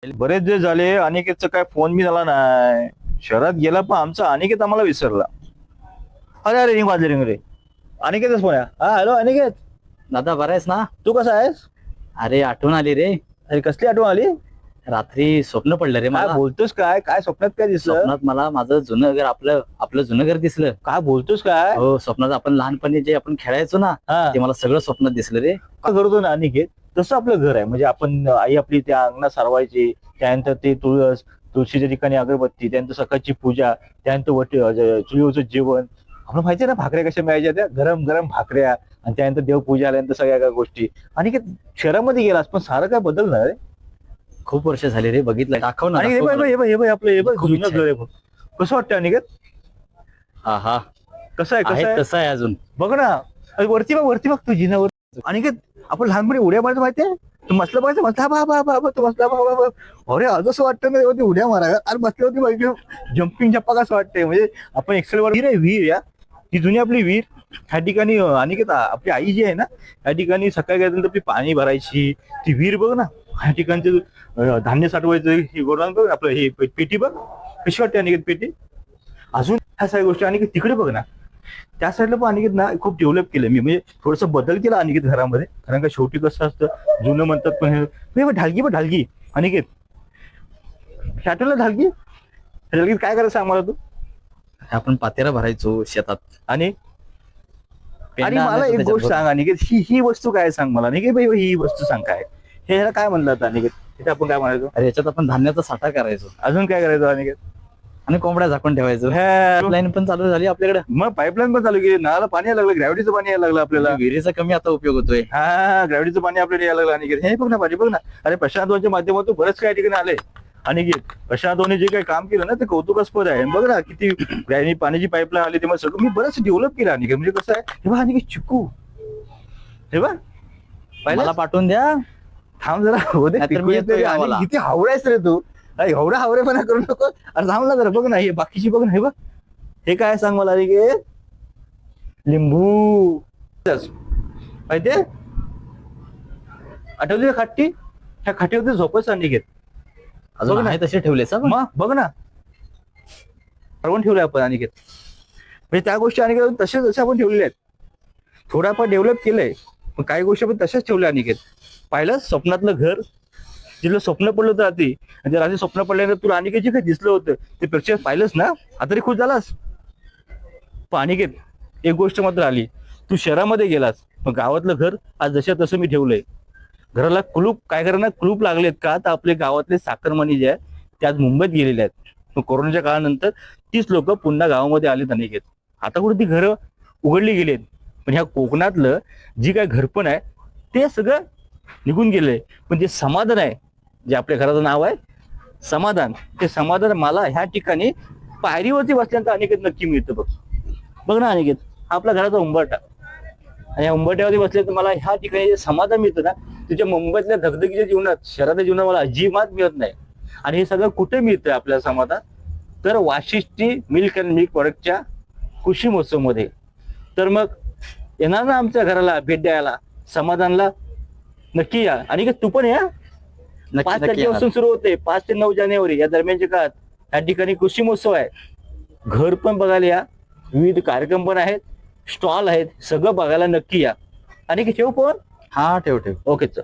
बरेच दिवस झाले अनिकेतचा काय फोन बी झाला नाही. शहरात गेला पण आमचा अनिकेत आम्हाला विसरला. अरे अरे रिंग वाजली रिंग रे. अनिकेतच फोन आहे. हा हॅलो अनिकेत, दादा बरा आहेस ना? तू कसा आहेस? अरे आठवण आली रे. अरे कसली आठवण आली? रात्री स्वप्न पडलं रे काय मला. बोलतोस? काय काय स्वप्नात काय दिसलं? स्वप्नात मला माझं जुनं घर, आपलं आपलं जुनं घर दिसलं. काय बोलतोस काय? हो, स्वप्नात आपण लहानपणी जे आपण खेळायचो ना, हा ते मला सगळं स्वप्नात दिसलं रे. काय करतो ना अनिकेत, तसं आपलं घर आहे. म्हणजे आपण आई आपली त्या अंगणात सारवायची, त्यानंतर ते तुळशीच्या ठिकाणी अगरबत्ती, त्यानंतर सकाळची पूजा, त्यानंतर चुलीवरचं जेवण. आपल्याला माहितीये ना भाकऱ्या कशा मिळायच्या, त्या गरम गरम भाकऱ्या, आणि त्यानंतर देवपूजा आल्यानंतर सगळ्या काही गोष्टी. आणि शहरामध्ये गेलास पण सारं काय बदलणार आहे. खूप वर्ष झाली रे, बघितलं. दाखव ना, आणि हे दाखव बघ मला. हे बघ हे बघ आपलं हे बघ खूप जुनं इच्छा घर आहे. आहे बघ. कसं वाटतं अनिकेत? हा हा, कसं आहे कसं आहे आहे तसं आहे अजून. बघ ना. अरे वरती बघ तू जिनावर. अनिकेत, आपण लहानपणी उड्या मारायचं माहितीये? तू मसला पाहिजे मसला बा बा बा बा, तू मसला बा बा बा. अरे आज असं वाटतं ना तेव्हा उड्या माराव्या. अरे बसल्यावरती जम्पिंग जप्पा कसं वाटतंय. म्हणजे आपण एक्सेल वर विहीर या ती जुनी आपली विहीर. ह्या ठिकाणी अनिकेत आपली आई जी आहे ना, त्या ठिकाणी सकाळी गेल्यानंतर ती पाणी भरायची. ती विहीर बघ ना. ह्या ठिकाणचे धान्य साठवायचं हे गोडाऊन बघ, आपलं हे पेटी बघ कशी वाटते अनिकेत पेटी. अजून ह्या सगळ्या गोष्टी. अनिकेत तिकडे बघ ना, त्या साईडला पण अनिकेत ना खूप डेव्हलप केलं मी. म्हणजे थोडस बदल केला अनिकेत घरामध्ये. कारण का शेवटी कसं असतं, जुनं म्हणतात पण हे ढालगी बघ ढालगी. अनिकेत आठवलं ढालगी? ढालगीत काय करायचं सांग मला तू. आपण पातेरा भरायचो शेतात. आणि आणि पेंडा मला आणायचो एक त्याच्यात गोष्ट सांग अनिकेत, ही वस्तू काय सांग मला. अनिकेत भाई ही वस्तू सांग काय हे, ह्याला काय म्हणलं अनिकेत? तिथे आपण काय म्हणायचो? अरे याच्यात आपण धान्याचा साठा करायचो अजून काय करायचं अनिकेत? आणि कोंबड्या झाकून ठेवायचो. लाईन पण चालू झाली आपल्याकडे. मग पाईपलाईन पण चालू केली. नळाला पाणी यायला लागलं, ग्रॅव्हिटीचं पाणी यायला लागलं आपल्याला. विहिरीचा कमी आता उपयोग होतोय. हा ग्रॅव्हिटीचं पाणी आपल्याला यायला लागलं अनिकेत. हे बघ ना पाणी बघ ना. अरे प्रशांतच्या माध्यमातून बरेच काही ठिकाणी आले अनिकेत. प्रशांतने जे काही काम केलं ना ते कौतुकास्पद आहे. बघ ना किती पाण्याची पाईपलाईन आली, तेव्हा सगळं मी बरंच डेव्हलप केलं अनिकेत. म्हणजे कसं आहे हे बघ अनिकेत, चिकू हे बघ मला पाठवून द्या. थांब जरा होते. नाहीतर मी येतोय गावाला. किती हावडायच रे तू. एवढा हावरेपणा करू नको. अरे थांब ना जरा, बघ ना हे बाकीची बघ ना. हे बघ हे काय सांग मला अनिकेत. लिंबू माहितीये, आठवली ना खाटी? ह्या खाटीवरती झोपायचं अनिकेत. अजून बघ ना. आहे तसे ठेवले सा. मग बघ ना, ठरवून ठेवलंय आपण अनिकेत. म्हणजे त्या गोष्टी अनिकेत तसेच जसे आपण ठेवलेल्या आहेत. थोडं आपण डेव्हलप केलंय, पण काही गोष्टी आपण तशाच ठेवल्या अनिकेत. पाहिलं स्वप्नातलं घर, जिथलं स्वप्न पडलं होतं रात्री, आणि रात्री स्वप्न पडल्यानंतर तुला अनिकेत जे काही दिसलं होतं ते प्रत्यक्ष पाहिलंच ना. आता तरी खुश झालास. पण अनिकेत एक गोष्ट मात्र आली, तू शहरामध्ये गेलास मग गावातलं घर आज जशा तसं मी ठेवलंय. घराला कुलूप काय करणार, कुलूप लागलेत का तर आपले गावातले साखरमणी जे आहे ते आज मुंबईत गेलेले आहेत. मग कोरोनाच्या काळानंतर तीच लोक पुन्हा गावामध्ये आलेत अनिकेत. आता कुठे ती घरं उघडली गेलीत. पण ह्या कोकणातलं जी काय घरपण आहे ते सगळं निघून गेलंय. पण जे समाधान आहे, जे आपल्या घराचं नाव आहे समाधान, ते समाधान मला ह्या ठिकाणी पायरीवरती बसल्यानंतर अनिकेत नक्की मिळतं बघ. बघ ना अनिकेत, हा आपल्या घराचा उंबरठा, आणि या उंबरठ्यावरती बसले तर मला ह्या ठिकाणी जे समाधान मिळतं ना, तुझ्या मुंबईतल्या धगधगीच्या जीवनात, शहराच्या जीवनात मला अजिबात मिळत नाही. आणि हे सगळं कुठे मिळतंय आपल्याला समाधान, तर वाशिष्ठी मिल्क अँड मिल्क प्रोडक्टच्या कृषी महोत्सवमध्ये. तर मग येणार ना आमच्या घराला भेट द्यायला, समाधानला नक्की या. आणि तू पण या. 5 तारखेपासून सुरू होते, 5 ते 9 जानेवारी या दरम्यानच्या काळात या ठिकाणी कृषी महोत्सव आहे. घर पण बघायला या, विविध कार्यक्रम पण आहेत, स्टॉल आहेत, सगळं बघायला नक्की या. आणि ठेव फोन. हा ठेव ठेव. ओके चल.